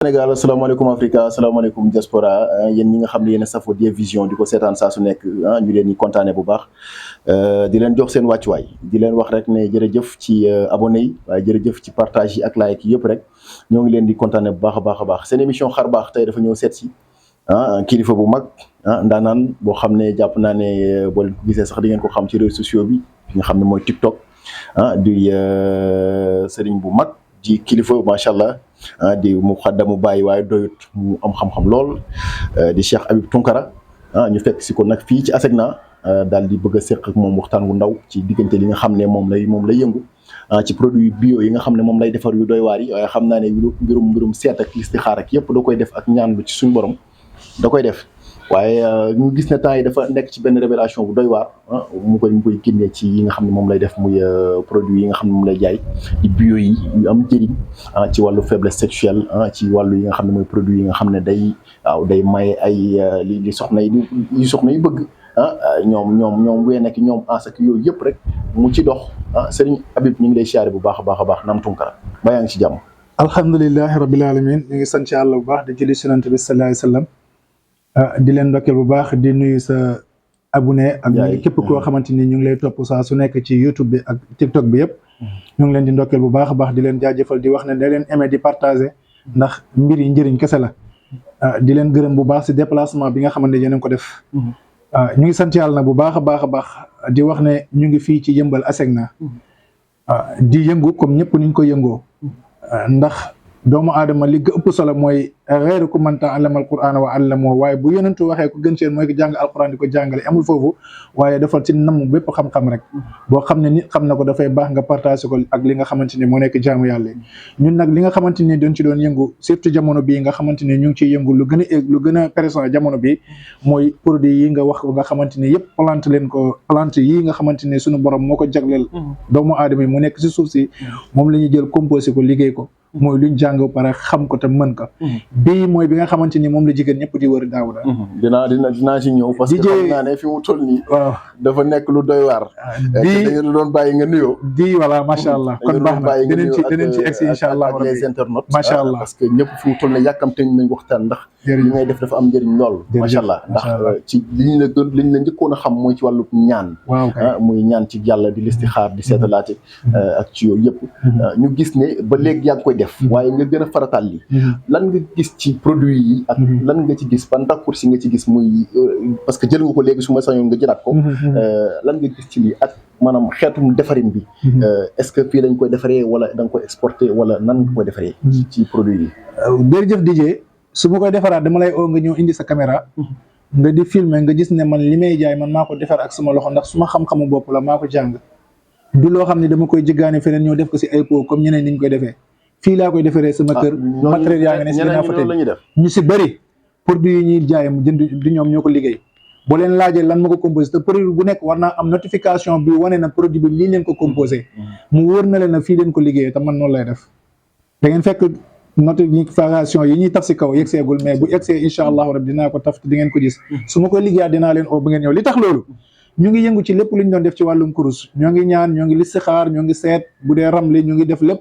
Sénégal asalaamaaleykum Africa asalaamaaleykum diaspora yéen ñi nga xam ne yéen a safo Die Vision di ko seetaan saa su nekk ñu leen di kontaane bu baax di leen jox seen wàccuwaay di leen wax rek ne jërëjëf ci abonné yi waaye jërëjëf ci partage yi ak like yi yëpp rek ñoo ngi leen di kontaane bu baax a baax seen émission xar baax tey dafa ñëw seet si kilifa bu mag ndaanaan boo xam ne jàpp naa ne boo leen ko gisee sax di ngeen ko xam ci réseaux sociaux bi nga xam ne mooy TikTok di sëriñ bu mag di kilifa macha allah di mu xaddamu bàyyi waaye doyut mu am xam-xam lool di Cheikh Habib Tounkara ñu fekk si ko nag fii ci ASECNA daal di bëgg a seq ak moom waxtaan wu ndaw ci diggante li nga xam ne moom lay yëngu ci produit bio yi nga xam ne moom lay defar yu doy waar yi waaye xam naa ne mbirum seet ak listixaar ak yëpp da koy def ak ñaan lu ci suñu borom da koy def waaye ñu gis ne temps yi dafa nekk ci benn révélation bu doy waar mu koy génnee ci yi nga xam ne moom lay def muy produit yi nga xam ne moom lay jaay di bio yi yu am njëriñ ci wàllu faiblesse sexuelle ci wàllu yi nga xam ne mooy produit yi nga xam ne day maye ay li soxna yi bëgg ñoom wee nekk ñoom ansak yooyu yëpp rek mu ci dox Serigne Habib ñu ngi lay siyaare bu baax a baax Naam Tounkara ba yaa ngi ci jàmm. alhamdulilahi rabbil alamin ñu ngi sant Yàlla bu baax di julli ci Yonent bi sallallahu alayhi wa sallam di leen ndokkeel bu baax di nuyu sa abonné ak képp koo xamante ni ñu ngi lay topp saa su nekk ci YouTube bi ak TikTok bi yëpp ñu ngi leen di ndokkeel bu baax a baax di leen jaajëfal di wax ne da leen aimé di partager ndax mbir yi njëriñ kese la di leen gërëm bu baax si déplacement bi nga xamante ne yéen a ko def ñu ngi sant Yàlla na bu baax a baax di wax ne ñu ngi fii ci yëmbal ASECNA di yëngu comme ñëpp niñ ko yëngoo ndax doomu aadama li ëpp solo mooy xayrukum man ta'allama al-Qur'ana wa 'allamahu waaye bu yonentu waxee ku gën seen mooy ko jàng alquran di ko jàngale amul foofu waaye defal ci namm bépp xam-xam rek boo xam ne nit xam na ko dafay baax nga partage ko ak li nga xamante ni moo nekk jaamu yàlla ñun nag li nga xamante ni doon ci doon yëngu surtout jamono bii nga xamante ni ñu ngi ciy yëngu lu gën a présent jamono bi mooy produit yi nga wax nga xamante ni yëpp plante yi nga xamante ni suñu borom moo ko jagleel doomu aadama yi mu nekk si suuf si moom la ñuy jël composé ko liggéey ko mooy luñ jàng pare xam ko te mën ko bii mooy bi nga xamante ni moom la jigéen ñëpp di wër Daouda dinaa ci ñëw parce que xam naa ne fi mu toll nii waaw dafa nekk lu doy waar bii dañu la doon bàyyi nga nuyoo di voilà macha allah kon baax na dinañ ci egsi incha allah ak les internautes macha allah parce que ñëpp fi mu toll nii yàkkamte nañ waxtaan ndax li ngay def dafa am njëriñ lool macha allah ndax ci liñ la njëkkoon a xam mooy ci wàllu ñaan muy ñaan ci yàlla di listixaar di seetalaate ak ci yooyu yëpp ñu gis ne ba léegi yaa ngi koy def waaye nga gën a farataal li lan nga gis ci produit yi ak lan nga ci gis ban raccourci nga ci gis muy parce que jël nga ko léegi su ma sañoon nga jëlaat ko lan nga gis ci lii ak maanaam xeetum defarin bi est-ce que fii lañ koy defaree wala da nga koy exporter wala nan nga koy defaree ci produit yi jërëjëf DJ su ma koy defaraat dama lay oo nga ñëw indi sa caméra nga di filmer nga gis ne man li may jaay man maa ko defar ak sama loxo ndax su ma xam-xamu bopp la maa ko jàng du loo xam ne dama koy jëggaane feneen ñëw def ko si ay pot comme ñeneen niñ koy defee fii laa koy defaree sama kër matériel yaa nga ne si ginnaaw fa ñu si bëri produit yi ñuy jaay mu jënd di ñoom ñoo ko liggéey boo leen laajee lan ma ko composé te produit bu nekk war naa am notification bi wane na produit bi lii leen ko composé mu wóor na leen na fii leen ko liggéeyee te man noonu lay def da ngeen fekk notification yi ñuy taf si kaw yegseegul mais bu yegsee incha allahu rabbi dinaa ko taf di ngeen ko gis su ma koy liggéeyaat dinaa leen oo ba ngeen ñëw li tax loolu ñu ngi yëngu ci lépp lu ñu doon def ci wàllum kurus ñoo ngi ñaan ñoo ngi listixaar ñoo ngi seet bu dee ramli ñu ngi def lépp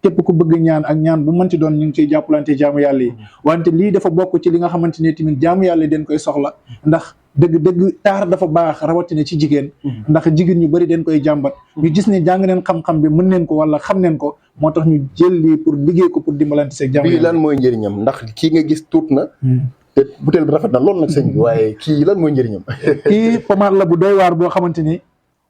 képp ku bëgg ñaan ak ñaan bu mënti doon ñu ngi ciy jàppalante jaamu yàlla yi wante lii dafa bokk ci li nga xamante ne tamit jaamu yàlla yi den koy soxla ndax dëgg taar dafa baax rawatina ci jigéen ndax jigéen ñu bëri den koy jàmbat ñu gis ne jàng neen xam-xam bi mën neen ko wala xam neen ko moo tax ñu jël lii pour liggéey ko pour dimbalante seeg jaamu yàlla bii lan mooy njëriñam ndax kii nga gis tuut na te butéel bi rafet na loolu nag sëñ bi waaye kii lan mooy njëriñam kii pommade la bu doy waar boo xamante ni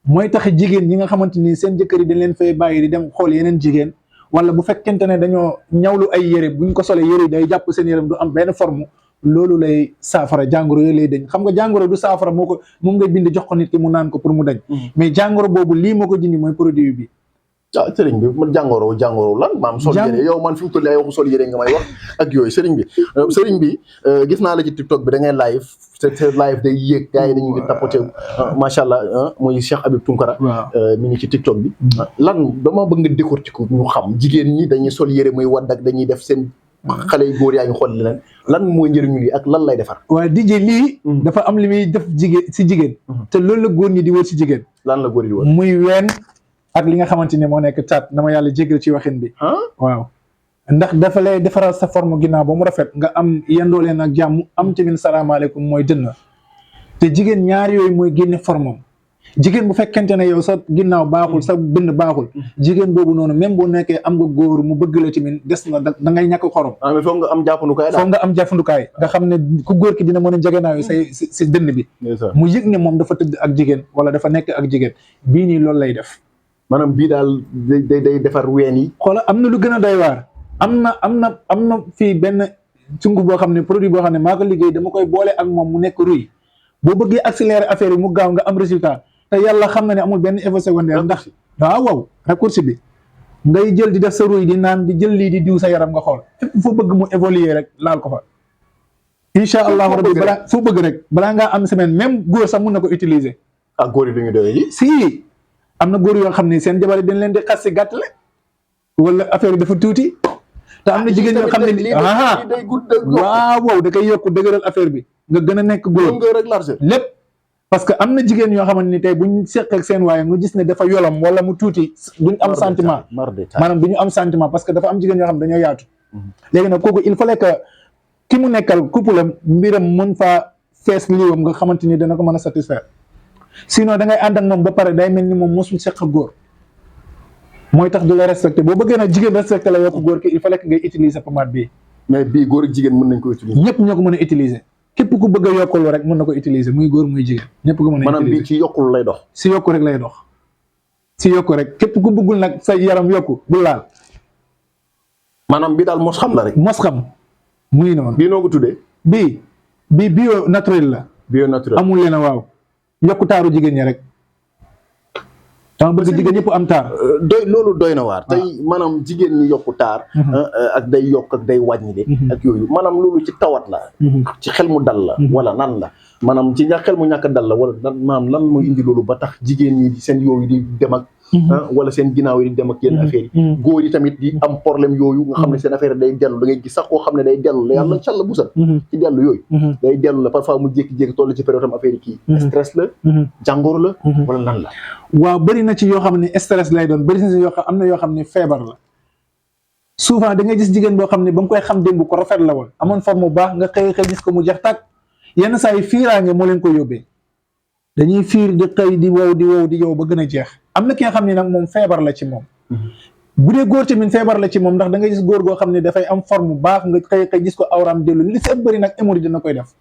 mooy tax jigéen ñi nga xamante ni seen jëkkër yi dañ leen fay bàyyi di dem xool yeneen jigéen wala bu fekkente ne dañoo ñawlu ay yére buñ ko solee yére day jàpp seen yére du am benn forme loolu lay saafara jàngoro yooyu lay dañ xam nga jàngoro du saafara moom ngay bind jox ko nit ki mu naan ko pour mu dañ mais jàngoro boobu lii moo ko dindi mooy produit bi sëriñ bi man jàngoro lan maam sol yére yow man fi mu toll ay waxu sol yére nga may wax ak yooyu sëriñ bi gis naa la ci TikTok bi da ngay live te live day yéeg gars yi dañu ngi tapoté macha allah muy Cheikh Habib Tounkara mi ngi ci TikTok bi lan dama bëgg nga décortiquer ñu xam jigéen ñi dañuy sol yére muy wadd ak dañuy def seen xale yu góor yaa ngi xool leneen lan mooy njëriñu lii ak lan lay defar waaw DJ lii dafa am li muy def jigéen te loolu la góor ñi di wër si jigéen lan la góor ñi di wër muy ween ak li nga xamante ne moo nekk taat dama yàlla jégal ci waxin bi waaw ndax dafa lay defaral sa forme ginnaaw ba mu rafet nga am yendoo leen ak jàmm am tamit salaamaaleykum mooy dënn te jigéen ñaar yooyu mooy génne formam jigéen bu fekkente ne yow sa ginnaaw baaxul sa dënn baaxul jigéen boobu noonu même boo nekkee am nga góor mu bëgg la tamit des na da ngay ñàkk xorom. mais foog nga am jàppandukaay foog nga am jàppandukaay nga xam ne ku góor ki dina mën a jegenaayu si dënn bi mu yëg ne moom dafa tëdd ak jigéen wala dafa nekk ak jigéen bii nii loolu lay def. maanaam bii daal day defar ween yi. xoola am na lu gën a doy waar am na fii benn cungu boo xam ne produit boo xam ne maa ko liggéey dama koy boole ak moom mu nekk ruy boo bëggee accélérer affaire yi mu gaaw nga am résultat te yàlla xam na ne amul benn effet secondaire ndax waaw raccourci bi ngay jël di def sa ruy di naan di jël lii di diw sa yaram nga xool fépp foo bëgg mu évoluer rek laal ko fa incha allahu rabbi balaa foo bëgg rek balaa ngaa am semaine même góor sax mun na ko utiliser. góor yi dañuy doy yi si am na góor yoo xam ne seen jabar dañ leen di xas si gàttale wala affaire yi dafa tuuti te am na jigéen yoo xam ne day gudd waaw da koy yokk dëgëral affaire bi nga gën a nekk góor lépp parce que am na jigéen yoo xamante ni tey buñ seq ak seen waaye nga gis ne dafa yolam wala mu tuuti duñ am sentiment maanaam duñu am sentiment parce que dafa am jigéen yoo xam ne dañoo yaatu léegi nag kooku il fallait que ki mu nekkal couple am mbiram mën faa fees liiwam nga xamante ni dana ko mën a satisfaire sinon da ngay ànd ak moom ba pare day mel ni moom mosul seq ak góor mooy tax du la respecté boo bëggee nag jigéen respecté la yokk góor ki il fallait que ngay utiliser pommade bii mais bii góor ak jigéen mën nañ ko utiliser ñëpp ñoo ko mën a utiliser képp ku bëgg a yokkalu rek mën na ko utiliser muy góor muy jigéen ñëpp ko mën a utiliser maanaam bii ci yokkul lay dox si yokku rek lay dox si yokku rek képp ku bëggul nag sa yaram yokku bu laal maanaam bii daal mos xam la rek mos xam muy noonu bii noo ko tuddee bii bio naturel la bio naturel amul leen a waaw yokku taaru jigéen ñi rek dama bëgg jigéen ñëpp am taar loolu doy na waar tey maanaam jigéen ñi yokku taar ak day yokk ak day wàññi de ak yooyu maanaam loolu ci tawat la ci xel mu dal la wala nan la maanaam ci xel mu ñàkk dal la wala maanaam lan mooy indi loolu ba tax jigéen ñi seen yooyu di dem ak wala seen ginnaaw yi di dem ak yenn affaire yi góor yi tamit di am problème yooyu nga xam ne seen affaire day dellu da ngay gis sax koo xam ne day dellu la yàlla incha allah busal ci dellu yooyu day dellu la parfois mu jékki-jékki toll ci période am affaire yi kii stress la jàngoro la wala lan la waaw bëri na ci yoo xam ne stress lay doon bëri na ci yoo xam am na yoo xam ne feebar la souvent da ngay gis jigéen boo xam ne ba nga koy xam démb ko rafet la woon amoon forme bu baax nga xëy gis ko mu jeex tàkk yenn saa yi fiiraange moo leen ko yóbbee dañuy fiir di xëy di wow ba gën a jeex am na ki nga xam ne nag moom feebar la ci moom bu dee góor tamit feebar la ci moom ndax da ngay gis góor goo xam ne dafay am forme bu baax nga xëy gis ko awraam dellu li si ëpp bëri nag hémorroïde dina koy def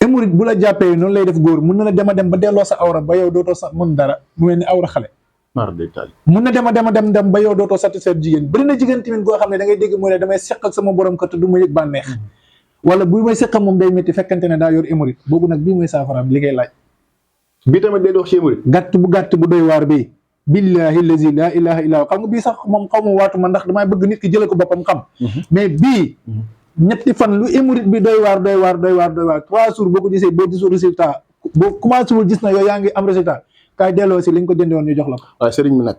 hémorroïde bu la jàppee noonu lay def góor mun na la dem ba delloo sa awra ba yow dootoo sa mën dara mu mel ni awra xale mun na dem ba yow dootoo satisfaire jigéen bëri na jigéen tamit goo xam ne da ngay dégg mu ne damay seq ak sama borom kër te du ma yëg bànneex wala bu may seq moom day métti fekkante ne daa yor hémorroïde boobu nag bii mooy saafaraam li ngay laaj bii tamit day dox ci hémorroïde gàtt bu doy waar bii billahi lazi la ilaha illa xam nga bii sax moom xaw ma waatu ma ndax damay bëgg nit ki jële ko boppam xam mais bii ñetti fan lu hémorroïde bi doy waar 3 jours boo ko gisee boo gisul résultat boo commencé wul gis na yow yaa ngi am résultat kaay delloo si li nga ko jëndoon ñu jox la ko waaw sëriñ bi nag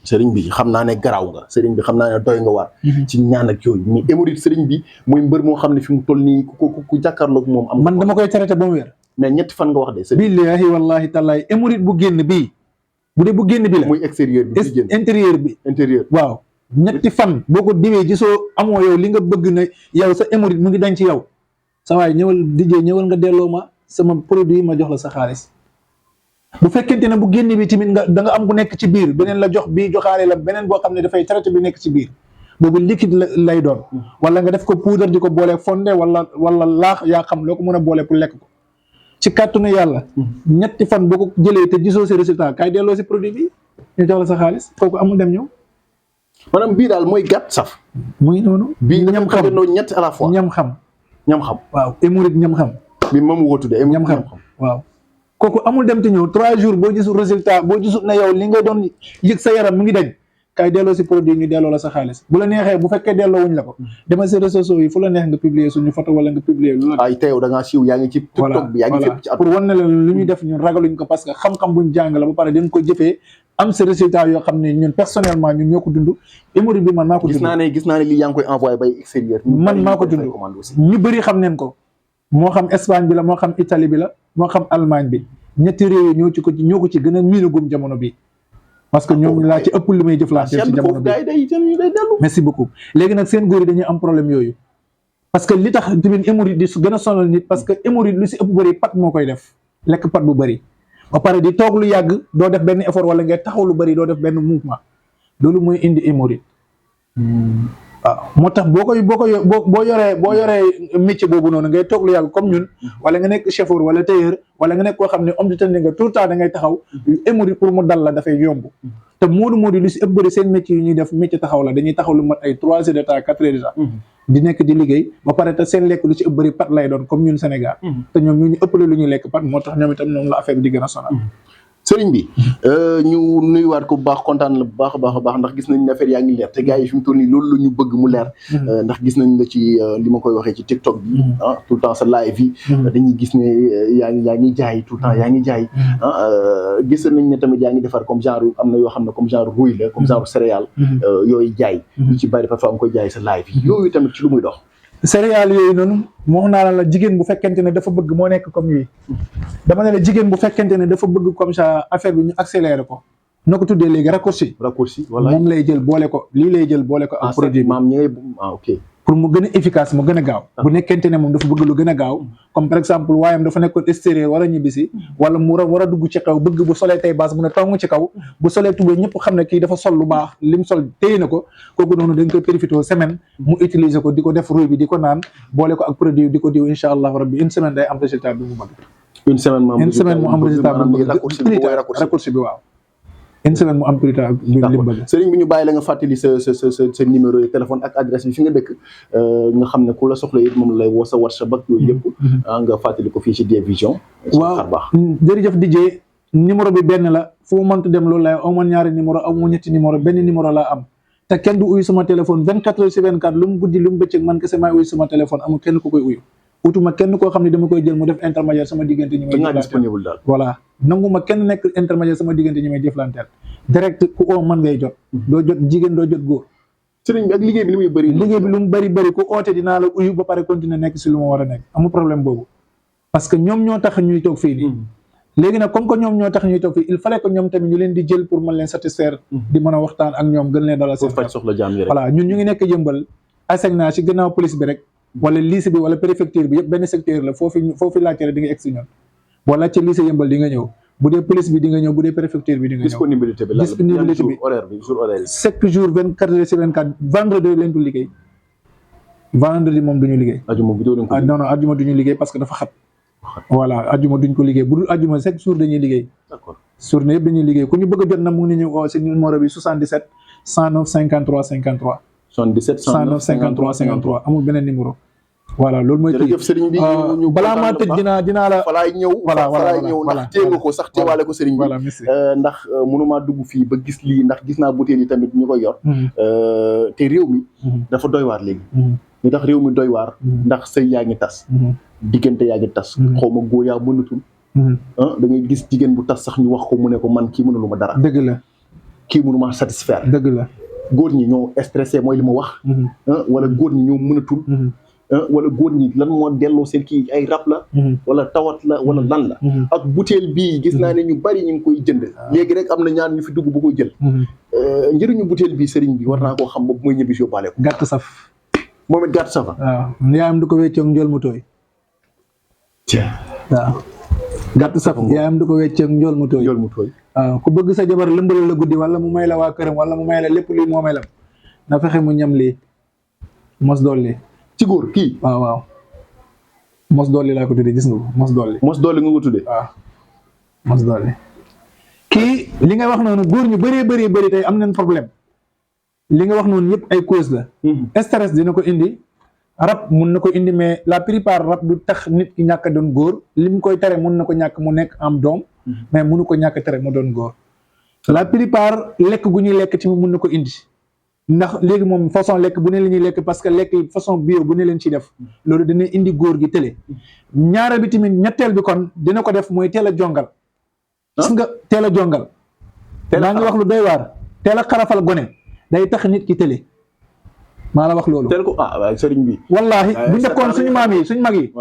sëriñ bi xam naa ne garaaw nga sëriñ bi xam naa ne doy nga waar ci ñaan ak yooyu mais hémorroïde sëriñ bi mooy mbër moo xam ne fi mu toll nii ku jàkkaarloog moom am man dama koy traité ba mu wér mais ñetti fan nga wax de sëriñ billahi wallahi tallahi hémorroïde bu génn bii bu dee bu génn bi la muy extérieur bi intérieur waaw ñetti fan boo ko diwee gisoo amoo yow li nga bëgg na yow sa hémorroïde mu ngi dañ ci yow sa waay ñëwal nga delloo ma sama produit ma jox la sa xaalis bu fekkente ne bu génn bi tamit da nga am bu nekk ci biir beneen la jox bii joxaale la beneen boo xam ne dafay traité bi nekk ci biir boobu liquide lay doon wala nga def ko poudre di ko boole fondé wala laax yaa xam loo ko mën a boole pour lekk ko ci kàttanu yàlla ñetti fan boo ko jëlee te gisoo si résultat kaay delloo si produit bi ñu jox la sa xaalis kooku amul dem ñëw maanaam bii daal mooy gàtt saf muy noonu bii ñam xam ñett à la fois ñam xam waaw hémorroïde ñam xam bi moom woo tuddee ñam xam waaw kooku amul dem te ñëw 3 jours boo gisul résultat boo gisul ne yow li nga doon yëg sa yaram mu ngi dañ kaay delloo si produit ñu delloo la sa xaalis bu la neexee bu fekkee delloo wuñ la ko demal si réseaux sociaux yi fu la neex nga publier suñu photo wala nga publier lu la ay tey yow da ngaa siiw yaa ngi ci TikTok bi yaa ngi fépp ci pour wan ne la lu ñuy def ñun ragaluñ ko parce que xam-xam buñ jàng la ba pare dañ ko jëfee am sa résultat yoo xam ne ñun personnellement ñun ñoo ko dund hémorroïde bi man maa ko dund gis naa ne lii yaa ngi koy envoyé bay extérieur man maa ko dund ñu bëri xam neen ko moo xam Espagne bi la moo xam Italie bi la moo xam Allemagne bi ñetti réew yi ñoo ko ci gën a miinagum jamono bi parce que ñoom laa ci ëpp li may jëflante ci jamono bi. merci beaucoup léegi nag seen góor yi dañuy am problème yooyu parce que li tax tamit hémorroïde di gën a sonal nit parce que hémorroïde lu si ëpp bëri pat moo koy def lekk pat bu bëri ba pare di toog lu yàgg doo def benn effort wala ngay taxaw lu bëri doo def benn mouvement loolu mooy indi hémorroïde. waaw moo tax boo yoree métier boobu noonu ngay toog lu yàgg comme ñun wala nga nekk chauffeur wala tailleur wala nga nekk koo xam ne homme de tenue nga tout le temps da ngay taxaw hémorroïde pour mu dal la dafay yomb te moodu lu si ëpp bëri seen métier yi ñuy def métier taxaw la dañuy taxaw lu mat ay 3 heures de temps 4 heures de temps di nekk di liggéey ba pare te seen lekk lu ci ëpp bëri pat lay doon comme ñun Sénégal te ñoom ñu ëppale lu ñuy lekk pat moo tax ñoom itam ñoom la affaire bi di gën a sonal sëriñ bi ñu nuyuwaat ko bu baax kontaan la bu baax a baax ndax gis nañ ne affaire yaa ngi leer te gars yi fi mu toll nii loolu la ñu bëgg mu leer ndax gis nañ la ci li ma koy waxee ci TikTok bi tout le temps sa live yi dañuy gis ne yaa ngi jaay tout le temps yaa ngi jaay gis nañ ne tamit yaa ngi defar comme genre am na yoo xam ne comme genre rouille la comme genre céréale yooyu jaay yu ci bari parfois nga koy jaay sa live yi yooyu tamit ci lu muy dox céréales yooyu noonu moo wax naa la jigéen bu fekkente ne dafa bëgg moo nekk comme yii dama ne la jigéen bu fekkente ne dafa bëgg comme ça affaire bi ñu accéléré ko noo ko tuddee léegi raccourci voilà moom lay jël boole ko lii lay jël boole ko ak produit bi maam ñi ngay ok pour mu gën a efficace mu gën a gaaw bu nekkente ne moom dafa bëgg lu gën a gaaw comme par exemple waayam dafa nekkoon extérieur war a ñibbisi wala mu war a dugg ci kaw bëgg bu solee tay baas mu ne tong ci kaw bu solee tubéy ñëpp xam ne kii dafa sol lu baax lim sol téye na ko kooku noonu dañ koy profité semaine mu utiliser ko di ko def rouille bi di ko naan boole ko ak produit di ko diw insha allah rabbi une semaine day am résultat bi mu bëgg une semaine mu am résultat bi mu bëgg raccourci bi waaw une semaine mu am plus tard li mu bëgg sëriñ bi ñu bàyyi la nga fàttali sa numéro de téléphone ak adresse bi fi nga dëkk nga xam ne ku la soxla it moom lay woo sa WhatsApp ak yooyu yëpp nga fàttali ko fii ci Dvision waaw jërëjëf DJ numéro bi benn la fu mu mënta dem loolu lay aw ma ñaari numéro aw ma ñetti numéro benn numéro laa am te kenn du uyu sama téléphone 24 heures sur 24 lu mu guddi lu mu bëccëg man kese maay uyu sama téléphone amul kenn ku koy uyu utuma kenn koo xam ne dama koy jël mu def intermédiaire sama diggante ñi may disponible daal voilà nanguma kenn nekk intermédiaire sama diggante ñi may jëflanteel direct ku oo mën ngay jot doo jot jigéen doo jot góor sëriñ bi ak liggéey bi li muy bëri liggéey bi lu mu bëri ku oote dinaa la uyu ba pare continuer nekk si lu ma war a nekk amul problème boobu parce que ñoom ñoo tax ñuy toog fii nii léegi nag comme que ñoom ñoo tax ñuy toog fii il fallait que ñoom tamit ñu leen di jël pour mën leen satisfaire di mën a waxtaan ak ñoom gën leen dalal seen soxla jaam yi rek voilà ñun ñu ngi nekk yëmbal ASECNA ci gannaaw police bi rek wala lycée bi wala préfecture bi yëpp benn secteur la foofu laajte rek di nga egg si ñun boo laajte lycée yëmbal di nga ñëw bu dee police bi di nga ñëw bu dee préfecture bi di nga ñëw disponibilité bi horaire bi chaque jour 24 heures sur 24 vendredi leen du liggéey vendredi moom duñu liggéey non ajuma duñu liggéey parce que dafa xat voilà ajuma duñ ko liggéey bu dul ajuma chaque jour dañuy liggéey journée yëpp dañuy liggéey ku ñu bëgg a jot na mu ngi ñëw oo si numéro bi 77 109 53 53 77 109 53 53 amul beneen numéro voilà loolu mooy jërëjëf sëriñ bi ñu balaa maa tëj dinaa la falaay ñëw ndax téye nga ko sax teewaale ko sëriñ bi ndax mënumaa dugg fii ba gis lii ndax gis naa butéel yi tamit ñu koy yor te réew mi dafa doy waar léegi ñu tax réew mi doy waar ndax sëy yaa ngi tas diggante yaa ngi tas xaw ma góor yaa mënatul da ngay gis jigéen bu tas sax ñu wax ko mu ne ko man kii mënulu ma dara dëgg la kii mënuma satisfaire dëgg la góor ñi ñoo stressé mooy li ma wax wala góor ñi ñoo mënatul wala góor ñi lan moo delloo seen kii ay rab la wala tawat la wala lan la ak butéel bii gis naa ne ñu bari ñu ngi koy jënd léegi rek am na ñaan ñu fi dugg bu koy jël njëriñu butéel bii sëriñ bi war naa koo xam ba bu muy ñibbi si yóbbaale ko gàtt saf moom it gàtt safa waaw yaayam du ko weccoog njool mu tooy waaw gàtt saf yaayam du ko weccoog njool mu tooy waaw ku bëgg sa jabar lëmbal la guddi wala mu may la waa këram wala mu may la lépp luy moomeelam na fexe mu ñam lii mos dolli ci góor kii waaw mos dolli laa ko tuddee gis nga ko mos dolli nga ko tuddee waaw mos dolli kii li nga wax noonu góor ñu bëri tey am nañ problème li nga wax noonu yëpp ay cause la stress dina ko indi rab mun na ko indi mais la plupart rab du tax nit ki ñàkk a doon góor li mu koy tere mun na ko ñàkk mu nekk am doom mais munu ko ñàkk tere mu doon góor la plupart lekk gu ñuy lekk ci mun na ko indi ndax léegi moom façon lekk bu ne la ñuy lekk parce que lekk façon bio bu ne leen ci def loolu dina indi góor gi tële ñaareel bi tamit ñetteel bi kon dina ko def mooy teel a jongal gis nga teel a jongal maa ngi wax lu doy waar teel a xarafal gone day tax nit ki tële maa la wax loolu teel ko waaye sëriñ bi wallaahi bu njëkkoon suñu maam yi suñu mag yi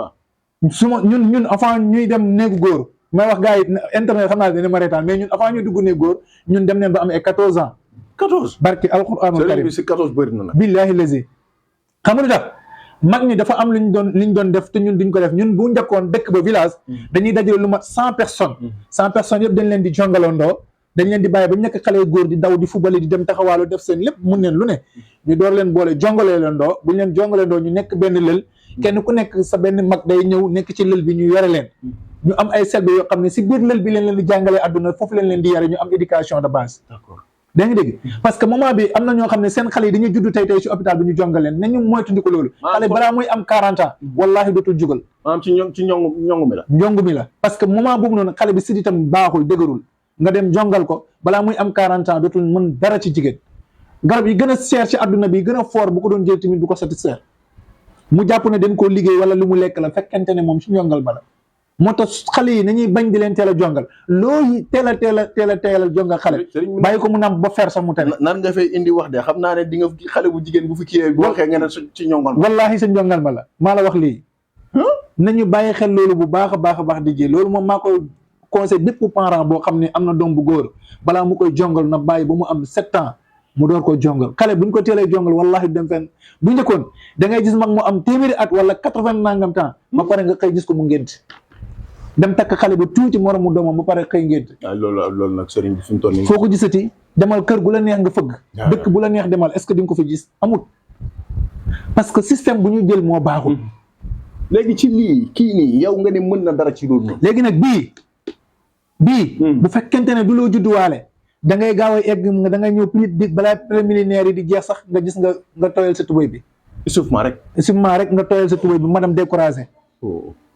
ñun avant ñuy dem néegu góor may wax gars yi internet xam naa dina ma reetaan mais ñun avant ñu dugg ne góor ñun dem neen ba am ay 14 ans 14 barki alquranul sëriñ karim bi si 14 bëri na nag. billahi lazi xam nga lu tax mag ñi dafa am luñ doon def te ñun duñ ko def ñun bu njëkkoon dëkk ba village dañuy dajale lu mat 100 personnes 100 personnes yëpp dañ leen di jongalandoo dañ leen di bàyyi ba ñu nekk xale góor di daw di fubali di dem taxawaalu def seen lépp mun neen lu ne ñu door leen boole jongalee leen doo buñ leen jongalee doo ñu nekk benn lël kenn ku nekk sa benn mag day ñëw nekk ci lël bi ñu yore leen ñu am ay selbe yoo xam ne si biir lël bi leen di jàngalee àdduna foofu leen di yare ñu am éducation de base d'accord da nga dégg parce que moment bi am na ñoo xam ne seen xale yi dañuy judd tey ci hôpital bi ñu jongal leen nañu moytundi ko loolu xale balaa muy am 40 ans wallahi dootul jugal maanaam ci ñongu mi la njongu mi la parce que moment boobu noonu xale bi sidditam baaxul dëgërul nga dem jongal ko balaa muy am 40 ans dootul mën dara ci jigéen garab yi gën a seer ci àdduna bi gën a fort bu ko doon jël tamit du ko satisfaire mu jàpp ne dañ koo liggéey wala lu mu lekk la fekkente ne moom ci njongal ba la moo tax xale yi nañuy bañ di leen teel a jongal looy teel a jongal xale bàyyi ko mu nam ba fer sax mu tere nan nga fay indi wax de xam naa ne di nga xale bu jigéen bu fi kiiwee bu waxee nga ne ci ñongal ma wallahi sa njongal ma la maa la wax lii nañu bàyyi xel loolu bu baax a baax di jee loolu moom maa koy conseil bépp parent boo xam ne am na doom bu góor balaa mu koy jongal na bàyyi ba mu am 7 ans mu door ko jongal xale buñ ko teelee jongal wallahi dem fenn bu njëkkoon da ngay gis mag mu am téeméeri at wala 80 nangam temps ba pare nga xëy gis ko mu ngént dem takk xale bu tuuti moromu doomam ba pare xëy ngént loolu nag sëriñ bi fi mu toll nii foo ko gisati demal kër gu la neex nga fëgg dëkk bu la neex demal est-ce que di nga ko fi gis amut parce que système bu ñu jël moo baaxul léegi ci lii kii nii yow nga ne mën na dara ci loolu noonu léegi nag bii bu fekkente ne du loo judduwaale da ngay gaaw a egg da ngay ñëw plus di balaa préliminaire yi di jeex sax nga gis nga tooyal sa tubéy bi échauffement rek nga tooyal sa tubéy bi madame découragé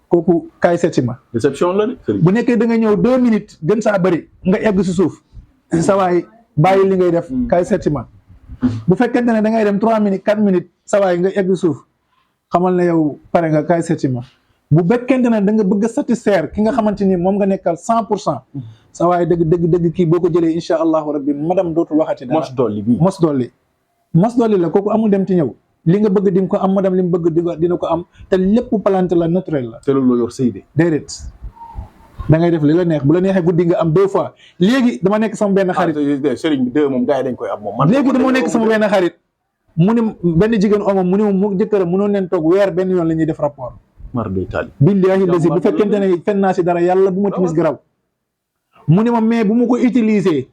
kooku kaay seet si ma déception la de bu nekkee da nga ñëw 2 minutes gën saa bëri nga egg si suuf sa waay bàyyi li ngay def kaay seet si ma bu fekkente ne da ngay dem 3 minutes 4 minutes sa waay nga egg suuf xamal ne yow pare nga kaay seet si ma bu fekkente ne da nga bëgg a satisfaire ki nga xamante ni moom nga nekkal 100% sa waay dëgg kii boo ko jëlee incha allahu rabbi madame dootul waxati dara mos dolli la kooku amul dem ci ñëw li nga bëgg di nga ko am madame li mu bëgg dina ko am te lépp plante la naturel la te loolu yor sëy de déedéet da ngay def li la neex bu la neexee guddi nga am 2 fois léegi dama nekk sama benn xarit sëriñ bi 2 moom gars yi dañ koy am moom léegi dama nekk sama benn xarit mu ne benn jigéen omam mu ne mu jëkkëram mënoon leen toog weer benn yoon la ñuy def rapport mar day taali billahi lazi bu fekkente ne fen naa si dara yàlla bu ma timis garaw mu ne ma mais bu ma ko utiliser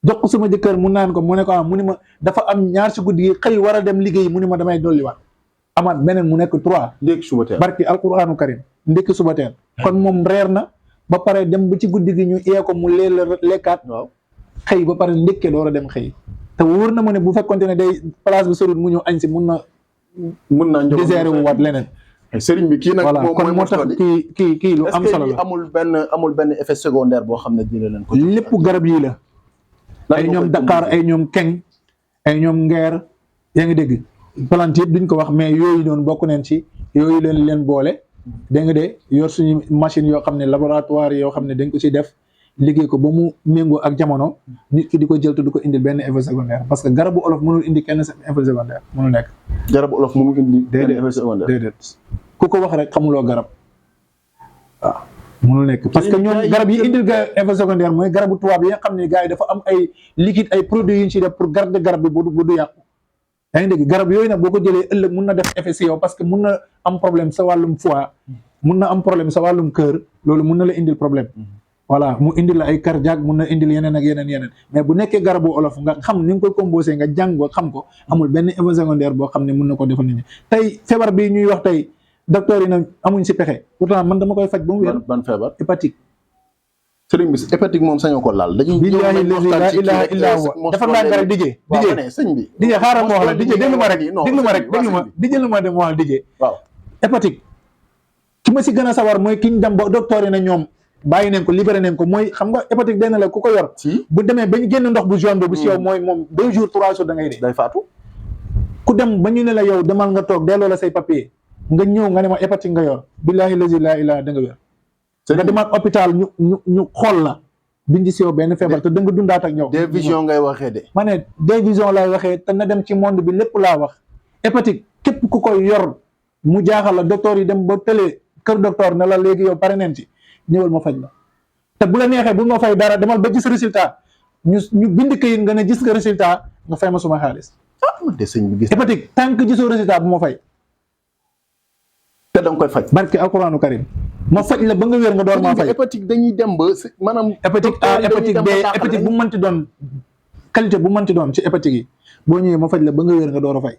jox ko sama jëkkër mu naan ko mu ne ko mu ne ma dafa am ñaar si guddi gi xëy war a dem liggéey mu ne ma damay dolliwaat amaat beneen mu nekk 3 ndékki suba teel barki alquranu karim ndékki suba teel kon moom reer na ba pare dem ba ci guddi gi ñu ee ko mu lekkaat waaw xëy ba pare ndékkee door a dem xëy te wóor na ma ne bu fekkonte ne day place bi sorut mu ñëw añ si mun na déséré wu waat leneen sëriñ bi kii nag voilà kon moo tax kii lu am solo la amul benn effet secondaire boo xam ne dina leen ko lépp garab yii la ay ñoom Dakar ay ñoom keng ay ñoom ngeer yaa ngi dégg plante yëpp duñ ko wax mais yooyu noonu bokk neen ci yooyu leen boole dégg nga de yor suñu machine yoo xam ne laboratoire yoo xam ne dañ ko ci def liggéey ko ba mu méngoo ak jamono nit ki di ko jël te du ko indil benn effet secondaire parce que garabu olof mënul indi kenn effet secondaire mënul nekk garabu olof mënul indi benn effet secondaire déedéet ku ko wax rek xamuloo garab waaw mënul nekk parce que ñoom garab yi indil effet secondaire mooy garabu tubaab yi nga xam ne gars yi dafa am ay liquide ay produits yu ñu ci def pour garder garab bi bu du yàqu yaa ngi dégg garab yooyu nag boo ko jëlee ëllëg mun na def effet si yow parce que mun na am problème sa wàllum foie mun na am problème sa wàllum cœur loolu mun na la indil problème voilà mu indil la ay cardiaque mun na indil yeneen ak yeneen mais bu nekkee garabu olof nga xam ni nga koy composé nga jàng ko xam ko amul benn effet secondaire boo xam ne mun na ko defal nit ñi tey feebar bi ñuy wax tey docteur yi nag amuñ si pexe pourtant man dama koy faj ba mu wér ban feebar hépatique sëriñ bi hépatique moom sañoo ko laal dañuy billahi la ilaha illa huwa dafa naa garab dijee sëñ bi dijee xaaral ma wax la dijee déglu ma dem wax la dijee waaw hépatique ki ma si gën a sawar mooy ki ñu dem ba docteur yi na ñoom bàyyi neen ko libéré neen ko mooy xam nga hépatique benn la ku ko yor bu demee ba ñu génn ndox bu jaune bu si yow mooy moom 2 jours 3 jours da ngay dee day faatu ku dem ba ñu ne la yow demal nga toog delloo la say papier nga ñëw nga ne ma hépatique nga yor billahi lazi la ilaha da nga wér nga demaat hôpital ñu xool la bindi si yow benn feebar te da nga dundaat ak ñëw des visions ngay waxee de ma ne des visions lay waxee te na dem ci monde bi lépp laa wax hépatique képp ku koy yor mu jaaxal la docteur yi dem ba télé kër docteur ne la léegi yow pare neen ci ñëwal ma faj la te bu la neexee bu ma fay dara demal ba gis résultat ñu bind kayit nga ne gis nga résultat nga fay ma suma xaalis. de sëñ bi gis hépatique tant que gisoo résultat bu ma fay. te da nga koy faj. barke alquranu karim ma faj la ba nga wér nga door maa fay. hépatique dañuy dem ba maanaam. hépatique A hépatique B hépatique bu mënti doon qualité bu mënti doon ci hépatique yi boo ñëwee ma faj la ba nga wér nga door a fay.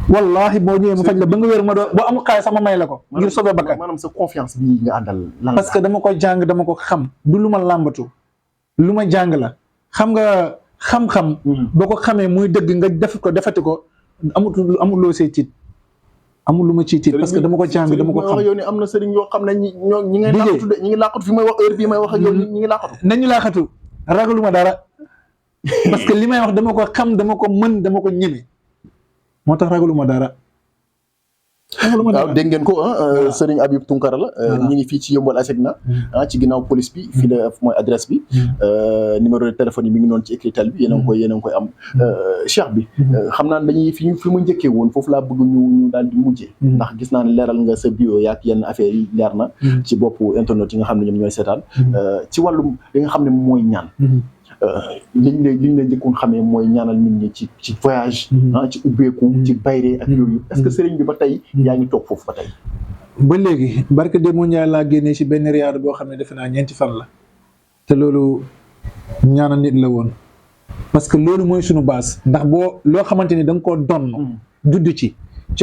wallahi boo ñëwee ma faj la ba nga wér ma door boo amul xaalis sama may la ko. ngir sauver bakkan maanaam sa confiance bi nga àndal. lan parce que dama ko jàng dama ko xam du lu ma làmbatu lu ma jàng la xam nga xam-xam. boo ko xamee muy dëgg nga def ko defati ko amul loo see tiit. amul lu ma ciy tiit parce que dama ko jàng dama ko xam. yow ni am na sëriñ yoo xam ne ñi ngay làqatu de ñi ngi làqatu fi may wax heure bii may wax ak yow ñi ngi làqatu. nañu làqatu ragaluma dara parce que li may wax dama ko xam dama ko mën dama ko ñeme moo tax ragaluma dara. waaw dégg ngeen ko Serigne Habib Tounkara la ñu ngi fii ci Yeumbeul Asegna ci ginnaaw police bi fii la mooy adresse bi numéro de téléphone yi mi ngi noonu ci écrital bi yéen a ngi koy am cheikh bi xam naa dañuy fi mu njëkkee woon foofu laa bëgg ñu daal di mujjee ndax gis naa ne leeral nga sa bio yaak yenn affaire yi leer na ci bopp internet yi nga xam ne ñoom ñooy seetaan ci wàllum li nga xam ne mooy ñaan liñ la njëkkoon xamee mooy ñaanal nit ñi ci voyage ci ubbeeku ci bayre ak yooyu est-ce que sëriñ bi ba tey yaa ngi toog foofu ba tey ba léegi barke de moo Njaay laa génnee ci benn riyaada boo xam ne defe naa 4 fan la te loolu ñaanal nit la woon parce que loolu mooy suñu base ndax boo loo xamante ni da nga koo donn judd ci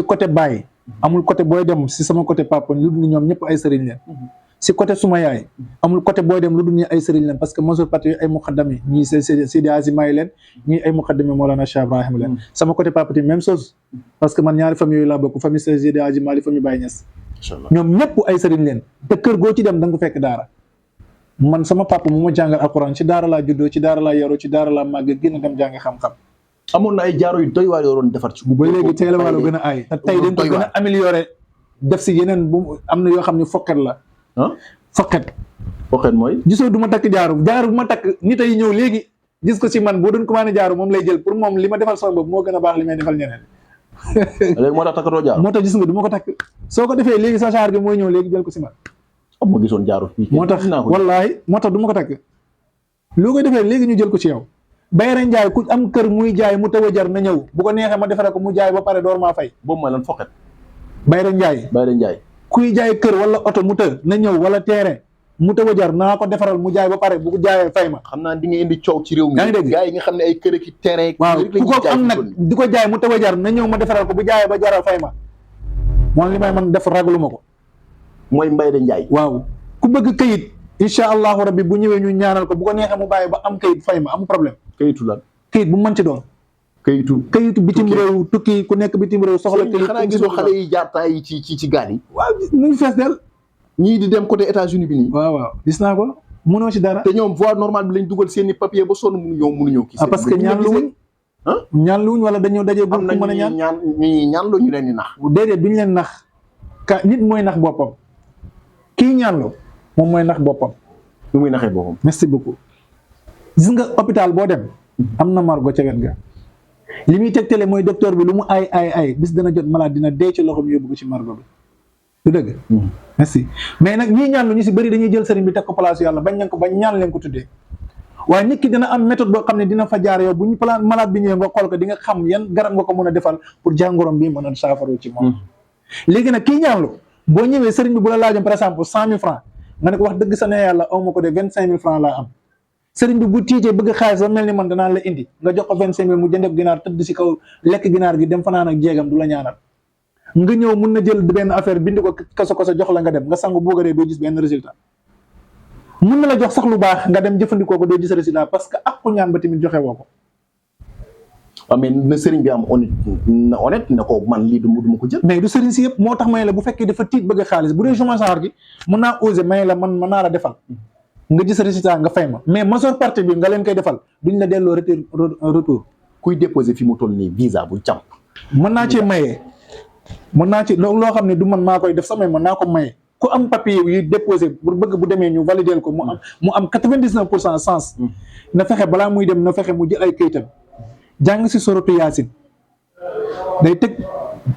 côté baay amul côté booy dem ci sama côté papa lu dul ñoom ñëpp ay sëriñ leen si côté suma yaay amul côté booy dem lu dul ñu ay sëriñ leen parce que majeure partie yi ay muqaddam yi ñii Seydi Azima yi leen ñii ay muqaddam yi Mawlana Cheikh Ibrahim leen sama côté papa tamit même chose parce que man ñaari famille yooyu laa bokk famille Seydi Azima li famille Baye Niass ñoom ñëpp ay sëriñ leen te kër goo ci dem da nga ko fekk daara man sama papa mu ma jàngal alquran ci daara laa juddoo ci daara laa yaroo ci daara laa màgg génn dem jàngi xam-xam amoon na ay jaaro yu doy waar yoo doon defar ci ba léegi tey la wàllu gën a aay te tey dañ ko gën a amélioré def si yeneen bu am na yoo xam ne fokket la fokket mooy gisoo du ma takk jaaru bu ma takk nit ay ñëw léegi gis ko si man boo doon commandé jaaru moom lay jël pour moom li ma defal sama bopp moo gën a baax li may defal ñeneen léegi moo tax takkatoo jaaru moo tax gis nga du ma ko takk soo ko defee léegi sa charge gi mooy ñëw léegi jël ko si man ma gisoon jaaru fii moo tax wallaahi moo tax du ma ko takk loo koy defee léegi ñu jël ko ci yow Bayra Njaay ku am kër muy jaay mu taw a jar na ñëw bu ko neexee ma defaree ko mu jaay ba pare door maa fay boobu mooy lan fokket Bayra Njaay kuy jaay kër wala oto mu të na ñëw wala terrain mu taw a jar naa ko defaral mu jaay ba pare bu ko jaayee fay ma xam naa di nga indi coow ci réew mi yaa ngi dégg gars yi nga xam ne ay kër ki terrain waaw ku ko am nag di ko jaay mu taw a jar na ñëw ma defaral ko bu jaayee ba jaral fay ma moom li may man def ragaluma ko mooy Bayra Njaay waaw ku bëgg kayit incha allahu rabbi bu ñëwee ñu ñaanal ko bu ko neexee mu bàyyi ba am kayit fay ma amu problème kayitu lan kayit bu mën ci doon kayitu bitim réew tukki ku nekk bitim réew soxla kayit xanaa gisoo xale yi jaar temps yi ci gaal yi waaw mu ngi fees del ñii di dem côté États-Unis bi nii waaw gis naa ko mënoo ci dara te ñoom voie normale bi lañ dugal seeni papier ba sonn mënuñoo kii parce que ñaan luwuñ wala dañoo dajee bu mën a ñaan ñaan lu ñu leen di nax déedéet duñu leen nax nit mooy nax boppam kii ñaan lu moom mooy nax boppam lu muy naxee boppam merci beaucoup gis nga hôpital boo dem am na margo ca wet ga li muy tegtale mooy docteur bi lu mu ay bis dana jot malade dina dee ci loxoom yóbbu ko ci margo bi du dëgg merci mais nag ñii ñaan lu ñu si bëri dañuy jël sëriñ bi teg ko place yàlla bañ nañ ko bañ ñaan leen ko tuddee waaye nit ki dina am méthode boo xam ne dina fa jaar yow bu ñu plan malade bi ñëwee nga xool ko di nga xam yan garab nga ko mën a defal pour jàngoroom bi mën a saafaru ci moom léegi nag kii ñaan lu boo ñëwee sëriñ bi bu la laajoon par exemple 100 000 francs nga ne ko wax dëgg sa ne yàlla aw ma ko de 25 000 francs laa am sëriñ bi bu tiitee bëgg xaalis ba mel ni man danaa la indi nga jox ko 25 000 mu jëndee ko ginaar tëdd si kaw lekk ginaar gi dem fanaan ak jéegam du la ñaanal nga ñëw mun na jël benn affaire bind ko kaso jox la nga dem nga sangu boo gëree doo gis benn résultat mun na la jox sax lu baax nga dem jëfandikoo ko doo gis résultat parce que ak ku ñaan ba tamit joxe woo ko. waaw mais na sëriñ bi am honnête na ko man lii du ma ko jël. mais du sëriñ si yëpp moo tax may la bu fekkee dafa tiit bëgg xaalis bu dee chômage gi mun naa osé may la man mën naa la defal nga gis résultat nga fay ma mais majeure partie bi nga leen koy defal duñ la delloo retour. kuy déposé fi mu toll nii visa bu càmp. mën naa cee maye mën naa ci loo xam ne du man maa koy def samay mën naa ko maye ku am papier yi déposé pour bëgg bu demee ñu valider ko mu am 99% sens. na fexe balaa muy dem na fexe mu jël ay kayitam jàng si soratu yaasin day tëg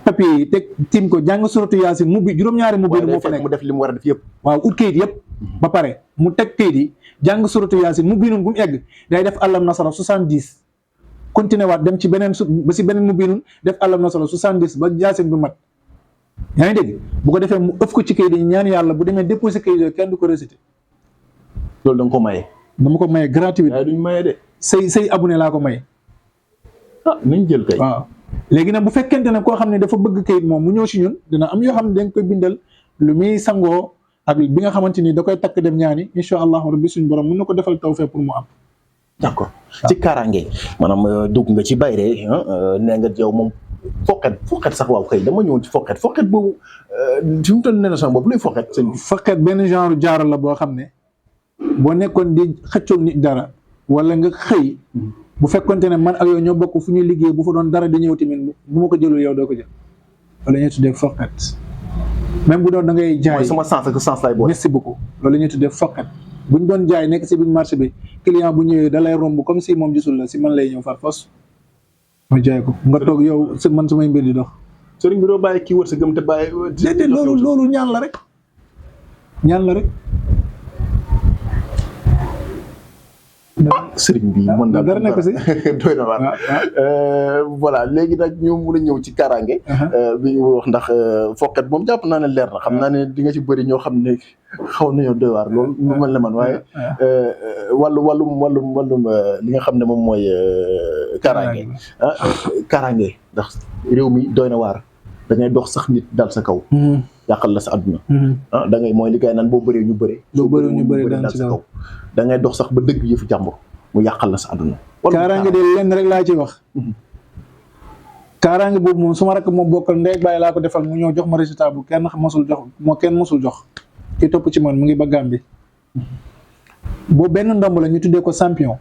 papier yi teg tiim ko jàng suratu yaasin mubbi juróom-ñaari mubbi moo fa nekk mu def li mu war a def yëpp. waaw ut kayit yëpp ba pare mu teg kayit yi jàng suratu yaasin mubbi nun bu mu egg day def alam nasara 70 continué waat dem ci beneen ba si beneen mubbi nun def alam nasara 70 ba yaasin bu mat yaa ngi dégg bu ko defee mu ëf ko ci kayit yi ñaan yàlla bu demee déposé kayit yooyu kenn du ko récité. loolu da nga ko maye. dama ko maye gratuit. waaye duñ maye de. say abonné laa ko maye. ah nañ jël kay. waaw léegi nag bu fekkente ne koo xam ne dafa bëgg kayit moom mu ñëw si ñun dina am yoo xam ne dañ koy bindal lu muy sangoo ak bi nga xamante ni da koy takk dem ñaani incha allahu rabbi suñu borom mën na ko defal tawfeex pour mu am. d'accord ci kaaraange maanaam dugg nga ci bayre nee nga yow moom foqet sax waaw kay dama ñëwoon ci foqet boobu fi mu toll nee na sax boobu luy foqet. foqet benn genre jaaro la boo xam ne boo nekkoon di xëccoog nit dara wala nga xëy. bu fekkonte ne man ak yow ñoo bokk fu ñuy liggéey bu fa doon dara di ñëw tamit bu ma ko jëlul yow doo ko jël loolu la ñuy tuddee foqet même bu doon da ngay jaay. mooy sama sens ak sens lay boole. merci beaucoup loolu la ñuy tuddee foqet bu ñu doon jaay nekk si biir marché bi client bu ñëwee da lay romb comme si moom gisul la si man lay ñëw far fos ma jaay ko nga toog yow si man samay mbir di dox. sëriñ bi doo bàyyi kii wër sa gëm te bàyyi. déedéet loolu ñaan la rek sëriñ bi mën naa dara nekk si doy na waar. voilà léegi nag ñu mun a ñëw ci kaaraange. bi ñu wax ndax foqet moom jàpp naa ne leer na xam naa ne di nga ci bëri ñoo xam ne xaw nañoo doy waar loolu mu mel ne man waaye wàllum li nga xam ne moom mooy kaaraange. Kaaraange ndax réew mi doy na waar da ngay dox sax nit dal sa kaw. yàqal la sa àdduna. da ngay mooy li kay naan boo bëree ñu bëre. boo bëree ñu bëre dal sa kaw. da ngay dox sax ba dëgg yëfu jàmbur mu yàqal la sa àdduna. kaaraange de lenn rek laa ci wax. kaaraange boobu moom su ma rek moom bokkal ndey bàyyi laa ko defal mu ñëw jox ma résultat bu kenn mosul jox ki topp ci man mu ngi ba Gàmbi. boo benn ndomb la ñu tuddee ko champion.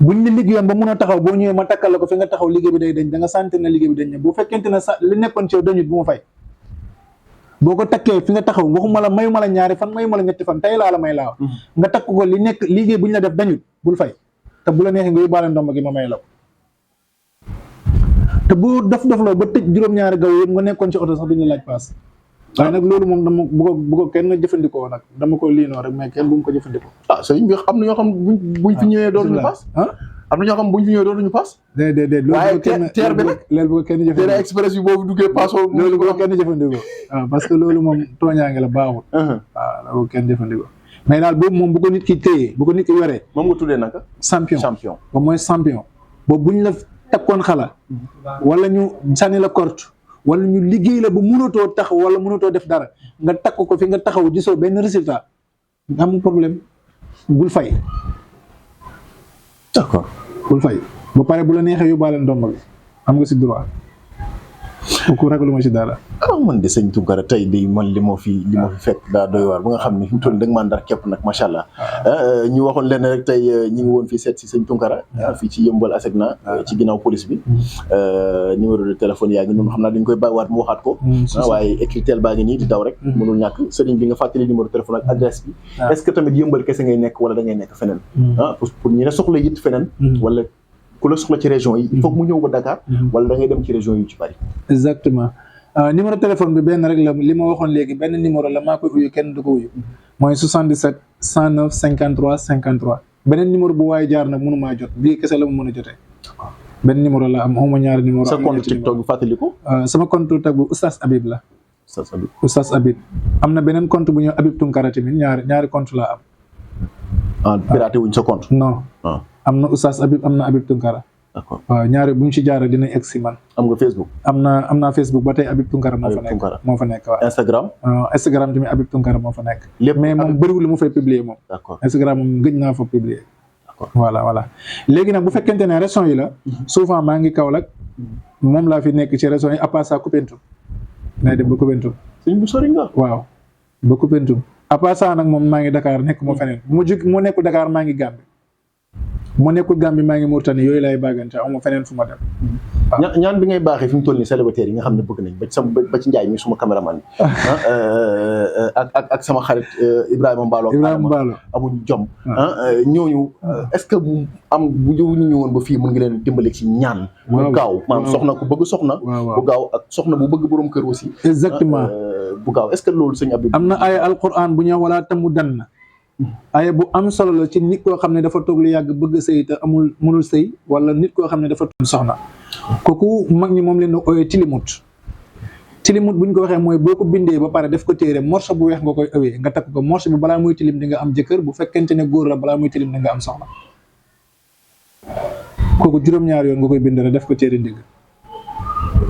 buñ ne liggéeyoon ba mun a taxaw boo ñëwee ma takkal la ko fi nga taxaw liggéey bi day dañ da nga sentir na liggéey bi dañ ne bu fekkente ne sa li nekkoon ci yow dañut bu ma fay. boo ko takkee fi nga taxaw waxuma la mayuma la ñaari fan mayuma la ñetti fan tey laa la may laaw nga takk ko li nekk liggéey bu ñu la def dañut bul fay te bu la neexee nga yóbbaale ndomba gi ma may la ko te bu dofloo ba tëj juróom-ñaari gaw yëpp nga nekkoon ci oto sax duñu laaj paas waaye nag loolu moom dama bu ko kenn jëfandikoo nag dama ko liinoo rek mais kenn bu mu ko jëfandikoo. sëñ bi am na ñoo xam buñ fi ñëwee dootuñu paas. am na ñoo xam buñ fi ñëwee dootuñu paas. déedéet waaye teer bi nag loolu bu ko kenn jëfandikoo teer express bi boobu duggee paasoo. loolu bu ko kenn jëfandikoo waaw parce que loolu moom tooñaange la baaxul. waaw loolu kenn jëfandikoo mais daal boobu moom bu ko nit ki téye bu ko nit ki yoree. moom nga tuddee naka. champion boobu mooy champion. boobu buñ la takkoon xala wala ñu sànni la korte wala ñu liggéey la ba mënatoo taxaw wala mënatoo def dara nga takk ko fi nga taxaw gisoo benn résultat am problème bul fay. d'accord bul fay ba pare bu la neexee yóbbaale ndomba bi am nga si droit kooku rek lu ma si dara. man de sëñ Tounkara tey de man li ma fi fekk daa doy waar ba nga xam ne fi mu toll da nga maa ndar képp nag macha allah. ñu waxoon leen rek tey ñi ngi woon fii seet si sëñ Tounkara. fii ci Yëmbal Asegna ci ginnaaw police bi. numéro de téléphone yaa ngi noonu xam naa dañ koy bàyyiwaat mu waxaat ko. waaye écritel baa ngi nii di daw rek. mënul ñàkk sëriñ bi nga fàttali numéro téléphone ak adresse bi. est-ce que tamit Yëmbal kese ngay nekk wala da ngay nekk feneen. pour ñu ne soxla it feneen. wala ku la soxla ci région yi. il faut que mu ñëw ba Dakar. wala da ngay dem ci région yu ci bari. exactement numéro téléphone bi benn rek la li ma waxoon léegi benn numéro la maa koy uyu kenn du ko uyu mooy 77 109 53 53 beneen numéro bu waaye jaar nag mënu maa jot bii kese la mu mën a jotee benn numéro la am xawma ñaari numéro. sa compte TikTok bi fàttali ko. sama compte TikTok bi Oustaz Habib la. Oustaz Habib am na beneen compte bu ñëw Habib Tounkara tamit ñaari compte laa am. piraté wuñ sa compte. non am na Oustaz Habib am na Habib Tounkara. d'accord waaw ñaari bu ñu ci jaaree dina egg si man. am nga Facebook. am naa Facebook ba tey Habib Tounkara moo fa nekk waaw. Instagram. Instagram tamit Habib Tounkara moo fa nekk. lépp mais moom bëriwul lu mu fay publier moom. d'accord Instagram moom gëj naa fa publier. d'accord voilà léegi nag bu fekkente ne régions yi la. souvent maa ngi Kaolack. moom laa fi nekk ci régions yi à part ça Koupentoum. ngay dem ba Koupentoum. sëñ bu sori nga. waaw ba Koupentoum. à part ça nag moom maa ngi Dakar nekk moo feneen bu ma nekkul Dakar maa ngi Gambie. mu nekkul Gambie maa ngi Mauritanie yooyu lay bàggante aw ma feneen fu ma dem. ñaan bi ngay baaxee fi mu toll nii célibataire yi nga xam ne bëgg nañ ba ci Njaay mi suma caméraman bi ak sama xarit Ibrahima Mballo amuñ jom ñooñu est-ce que bu ñu ñëwoon ba fii mën nga leen dimbale ci ñaan bu gaaw maanaam soxna ku bëgg soxna bu gaaw ak soxna bu bëgg borom kër aussi exactement bu gaaw est-ce que loolu sëñ Abdou am na ay alquran bu ñëw wala tamu dan aaya bu am solo la ci nit koo xam ne dafa toog lu yàgg bëgg sëy te mënul sëy wala nit koo xam ne dafa toog soxna kooku mag ñi moom leen di ooyee tilimut buñ ko waxee mooy boo ko bindee ba pare def ko téere morceau bu weex nga koy ëwee nga takk ko morceau bi balaa muy tilim di nga am jëkkër bu fekkente ne góor la balaa muy tilim di nga am soxna kooku juróom-ñaar yoon nga koy bind rek def ko téere ndigg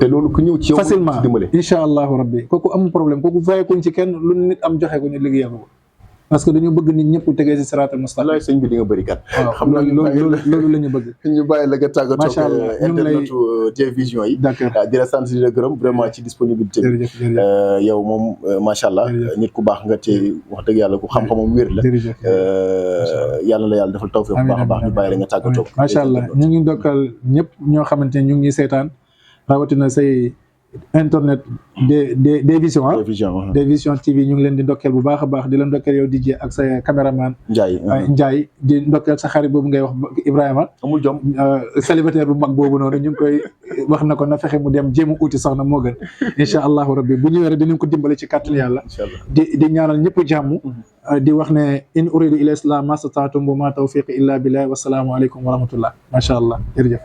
te loolu ku ñëw ci yow facilement incha allahu rabbi kooku am problème kooku fayekuñ ci kenn lu nit am joxe ko ñu liggéeyal ko parce que dañoo bëgg nit ñëpp tegee si siraatal mustaqim. wallaay sëñ bi di nga bëri kat. xam naa loolu la ñu bëgg. ñu bàyyi la nga tàggatoo macha allah internetu télévision yi. d'accord di la sant di la gërëm vraiment ci disponibilité bi. yow moom macha allah. nit ku baax nga te wax dëgg yàlla ku xam-xamam wér la. yàlla la yàlla defal tawfeex bu baax a baax ñu bàyyi la nga tàggatoo. macha allah ñu ngi dokkal ñëpp ñoo xamante ne ñu ngi seetaan rawatina say internet des visions des visions TV ñu ngi leen di ndokkeel bu baax a baax di leen ndokkeel yow DJ ak sa caméraman Ndiaye di ndokkeel sa xarit boobu ngay wax Ibrahima amul jom célibataire bu mag boobu noonu ñu ngi koy wax na ko na fexe mu dem jéem a uti soxna moo gën incha allahu rabbi bu ñëwee rek dinañ ko dimbale ci kàttan yàlla di ñaanal ñëpp jàmm di wax ne in uridu ila islam mastata'tu wa ma tawfiqi illa billah wa salaamu aleykum wa rahmatullah macha allah jërëjëf